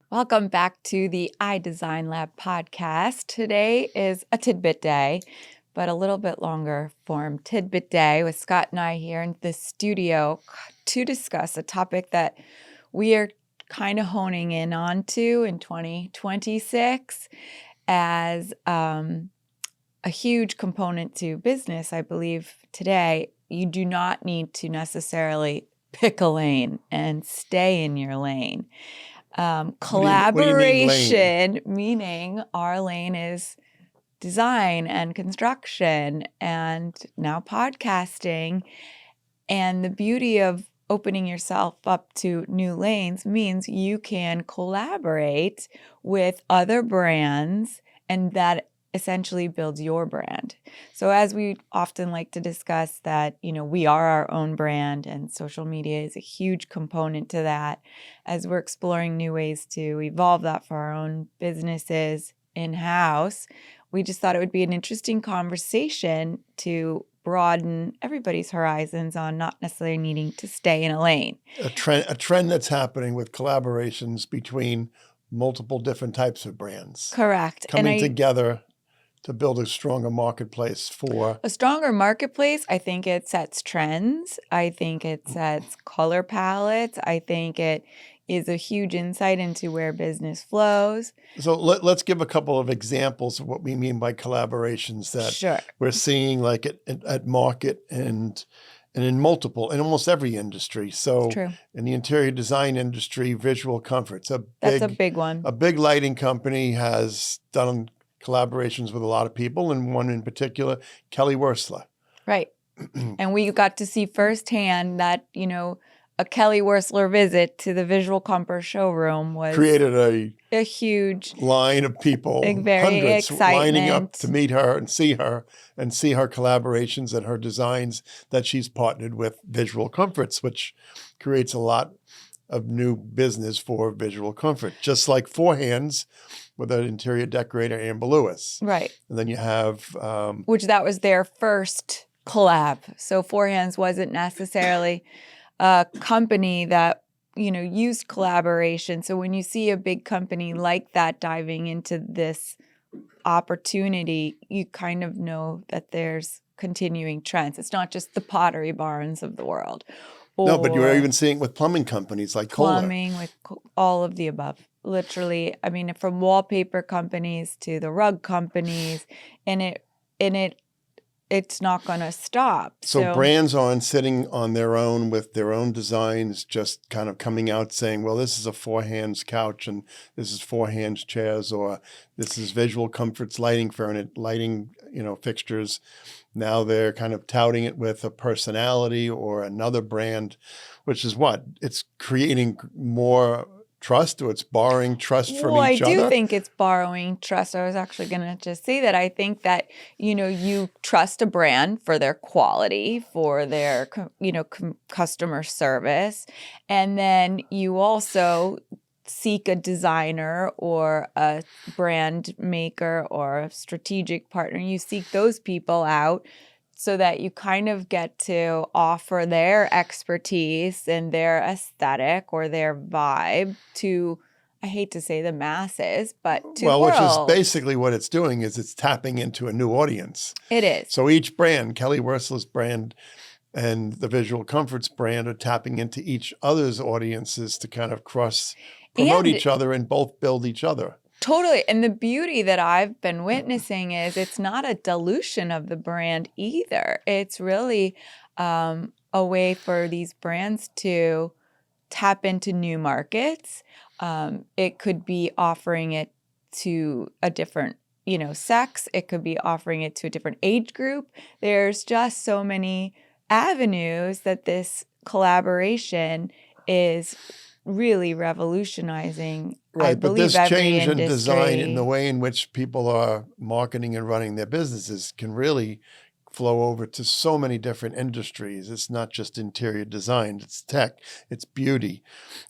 Welcome back to the iDesign Lab podcast. Today is a tidbit day, but a little bit longer form tidbit day with Scott and I here in the studio to discuss a topic that we are kind of honing in on to in 2026 as a huge component to business. I believe today you do not need to necessarily pick a lane and stay in your lane. Collaboration, meaning our lane is design and construction and now podcasting. And the beauty of opening yourself up to new lanes means you can collaborate with other brands, and that essentially builds your brand. So as we often like to discuss that, we are our own brand, and social media is a huge component to that. As we're exploring new ways to evolve that for our own businesses in-house, we just thought it would be an interesting conversation to broaden everybody's horizons on not necessarily needing to stay in a lane. A trend that's happening with collaborations between multiple different types of brands. Correct. Coming together to build a stronger marketplace for... A stronger marketplace, I think it sets trends. I think it sets color palettes. I think it is a huge insight into where business flows. So let's give a couple of examples of what we mean by collaborations that we're seeing like at market and in almost every industry. So in the interior design industry, visual comfort's that's a big one. A big lighting company has done collaborations with a lot of people, and one in particular, Kelly Wearstler. Right. And we got to see firsthand that, a Kelly Wearstler visit to the Visual Comfort showroom was created a huge line of people, hundreds lining up to meet her and see her collaborations and her designs that she's partnered with Visual Comforts, which creates a lot of new business for Visual Comfort, just like Four Hands with an interior decorator, Amber Lewis. Right. And then you have... which that was their first collab. So Four Hands wasn't necessarily a company that, used collaboration. So when you see a big company like that diving into this opportunity, you kind of know that there's continuing trends. It's not just the Pottery Barns of the world. No, but you're even seeing with plumbing companies like Kohler. Plumbing, with all of the above. Literally, I mean, from wallpaper companies to the rug companies, and it's not going to stop. So brands aren't sitting on their own with their own designs, just kind of coming out saying, well, this is a Four Hands couch and this is Four Hands chairs, or this is Visual Comfort's lighting fixtures. Now they're kind of touting it with a personality or another brand, which is what? It's creating more trust, or it's borrowing trust from each other? I do think it's borrowing trust. I was actually going to just say that. I think that, you trust a brand for their quality, for their, customer service. And then you also seek a designer or a brand maker or a strategic partner. You seek those people out so that you kind of get to offer their expertise and their aesthetic or their vibe to, I hate to say the masses, but to the world. Which is basically what it's doing is it's tapping into a new audience. It is. So each brand, Kelly Wearstler's brand and the Visual Comforts brand, are tapping into each other's audiences to kind of cross-promote each other and both build each other. Totally. And the beauty that I've been witnessing is it's not a dilution of the brand either. It's really a way for these brands to tap into new markets. It could be offering it to a different, sex. It could be offering it to a different age group. There's just so many avenues that this collaboration is really revolutionizing. Right, but this change in design in the way in which people are marketing and running their businesses can really flow over to so many different industries. It's not just interior design, it's tech, it's beauty.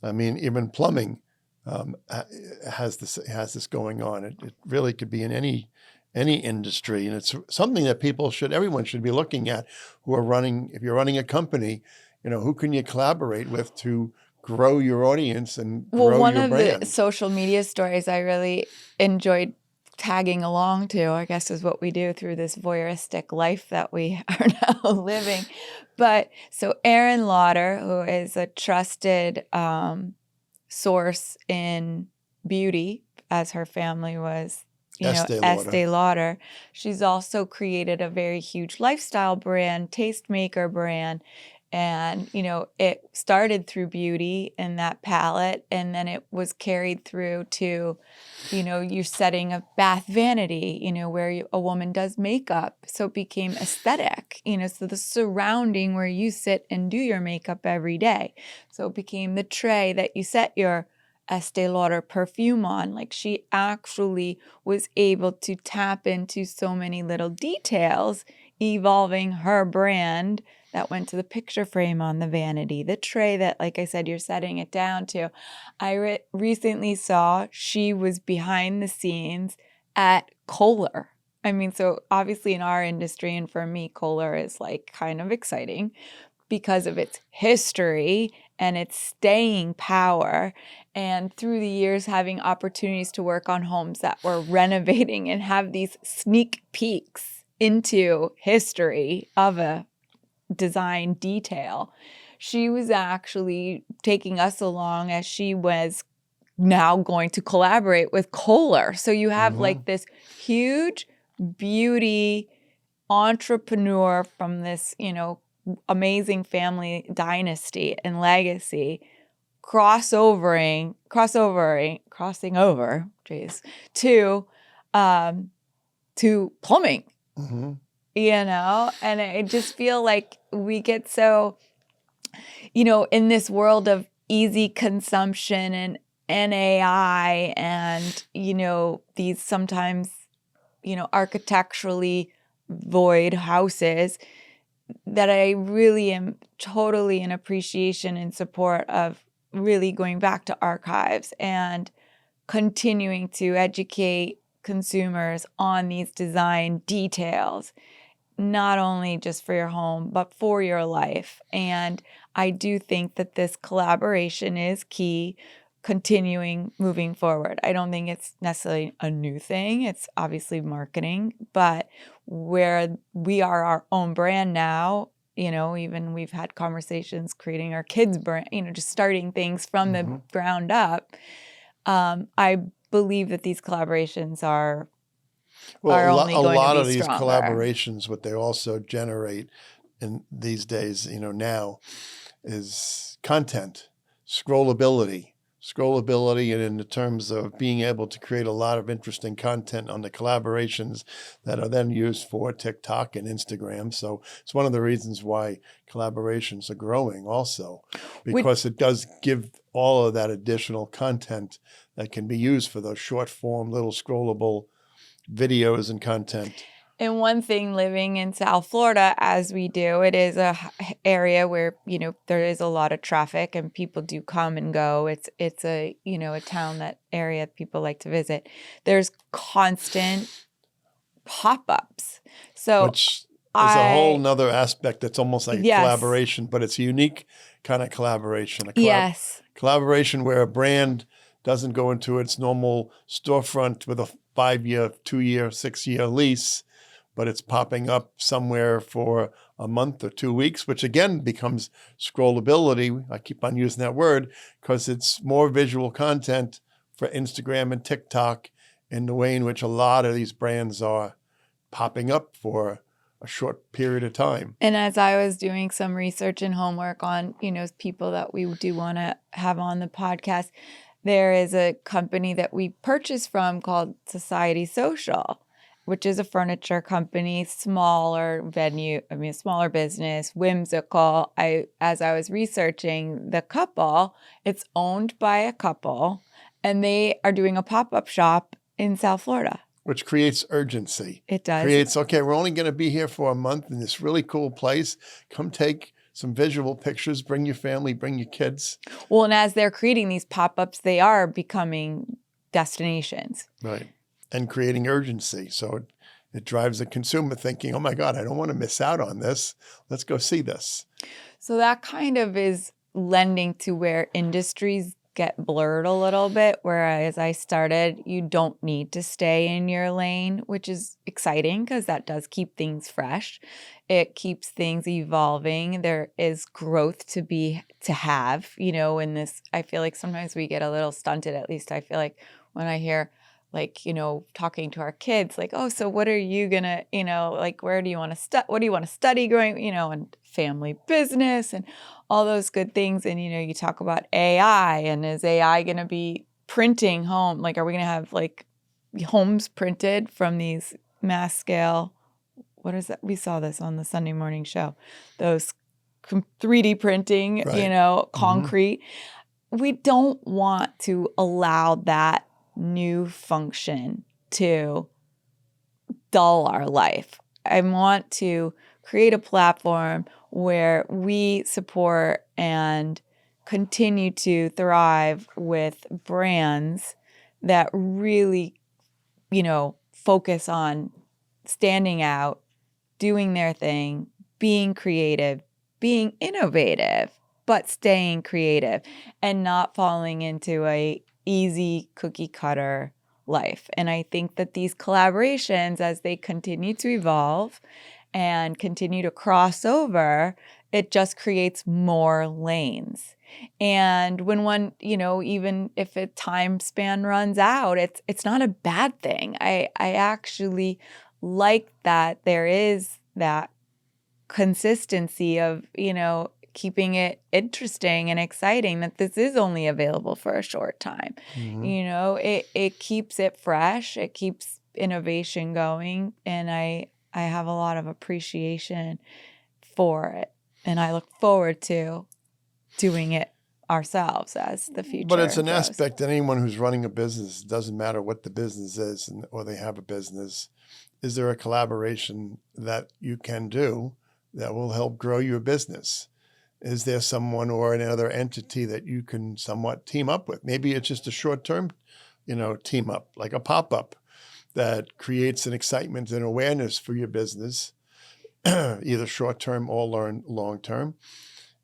I mean, even plumbing has this going on. It really could be in any industry, and it's something that everyone should be looking at who are running. If you're running a company, who can you collaborate with to grow your audience and Well, grow one your of the brand. social media stories I really enjoyed tagging along to, I guess is what we do through this voyeuristic life that we are now living. But so Aerin Lauder, who is a trusted source in beauty, as her family was, Estee Lauder. She's also created a very huge lifestyle brand, tastemaker brand. And, it started through beauty and that palette, and then it was carried through to, you're setting a bath vanity, where a woman does makeup. So it became aesthetic, so the surrounding where you sit and do your makeup every day. So it became the tray that you set your Estee Lauder perfume on. Like, she actually was able to tap into so many little details, evolving her brand that went to the picture frame on the vanity, the tray that, like I said, you're setting it down to. I recently saw she was behind the scenes at Kohler. I mean, so obviously in our industry, and for me, Kohler is like kind of exciting because of its history and its staying power. And through the years, having opportunities to work on homes that were renovating and have these sneak peeks into history of a design detail, she was actually taking us along as she was now going to collaborate with Kohler. So you have like this huge beauty entrepreneur from this, amazing family dynasty and legacy crossing over, to plumbing. And I just feel like we get so, in this world of easy consumption and NAI and, these sometimes, architecturally void houses, that I really am totally in appreciation and support of really going back to archives and continuing to educate consumers on these design details, not only just for your home, but for your life. And I do think that this collaboration is key, moving forward. I don't think it's necessarily a new thing. It's obviously marketing, but where we are our own brand now, even we've had conversations creating our kids' brand, just starting things from the ground up. I believe that these collaborations are only going to be stronger. A lot of these collaborations, what they also generate in these days, now, is content, scrollability, and in the terms of being able to create a lot of interesting content on the collaborations that are then used for TikTok and Instagram. So it's one of the reasons why collaborations are growing also, because it does give all of that additional content that can be used for those short form, little scrollable videos and content. And one thing, living in South Florida as we do, it is a area where, there is a lot of traffic and people do come and go. It's a, a town, that area people like to visit. There's constant pop-ups. So which is a whole nother aspect that's almost like a collaboration, but it's a unique kind of collaboration. Collaboration where a brand doesn't go into its normal storefront with a 5-year, 2-year, 6-year lease, but it's popping up somewhere for a month or 2 weeks, which again becomes scrollability. I keep on using that word because it's more visual content for Instagram and TikTok, in the way in which a lot of these brands are popping up for a short period of time. And as I was doing some research and homework on, people that we do want to have on the podcast, there is a company that we purchased from called Society Social, which is a furniture company, smaller business, whimsical. As I was researching the couple, it's owned by a couple, and they are doing a pop-up shop in South Florida. Which creates urgency. It does. Creates, okay, we're only going to be here for a month in this really cool place. Come take some visual pictures, bring your family, bring your kids. Well, and as they're creating these pop-ups, they are becoming destinations. Right. And creating urgency. So it drives the consumer thinking, oh my God, I don't want to miss out on this. Let's go see this. So that kind of is lending to where industries get blurred a little bit. Whereas I started, you don't need to stay in your lane, which is exciting because that does keep things fresh. It keeps things evolving. There is growth to have, in this. I feel like sometimes we get a little stunted. At least I feel like when I hear, like, talking to our kids, like, oh, so what are you gonna, like, where do you want to what do you want to study growing, and family business and all those good things. And, you talk about AI, and is AI going to be printing home? Like, are we going to have like homes printed from these mass scale? What is that? We saw this on the Sunday morning show, those 3D printing, Right. concrete. We don't want to allow that new function to dull our life. I want to create a platform where we support and continue to thrive with brands that really, focus on standing out, doing their thing, being creative, being innovative, but staying creative and not falling into a easy cookie cutter life. And I think that these collaborations, as they continue to evolve and continue to cross over, it just creates more lanes. And when one, even if a time span runs out, it's not a bad thing. I actually like that there is that consistency of, keeping it interesting and exciting, that this is only available for a short time. It keeps it fresh. It keeps innovation going. And I have a lot of appreciation for it. And I look forward to doing it ourselves as the future But it's an grows. aspect that anyone who's running a business, doesn't matter what the business is or they have a business, is there a collaboration that you can do that will help grow your business? Is there someone or another entity that you can somewhat team up with? Maybe it's just a short-term, team up, like a pop-up that creates an excitement and awareness for your business, either short-term or long-term.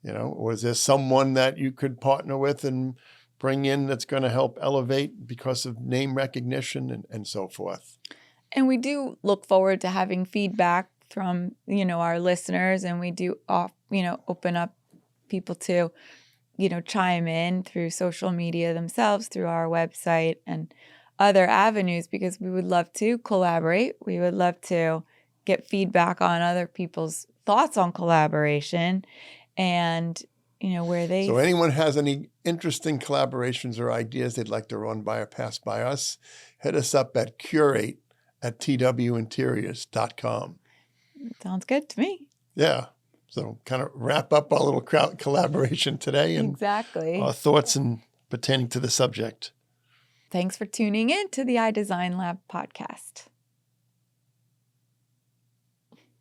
Or is there someone that you could partner with and bring in that's going to help elevate because of name recognition and so forth? And we do look forward to having feedback from, our listeners, and we do open up people to, chime in through social media themselves, through our website and other avenues, because we would love to collaborate. We would love to get feedback on other people's thoughts on collaboration and, where they... So anyone has any interesting collaborations or ideas they'd like to run by or pass by us, hit us up at curate@twinteriors.com. Sounds good to me. Yeah. So kind of wrap up our little collaboration today and exactly our thoughts pertaining to the subject. Thanks for tuning in to the iDesign Lab podcast.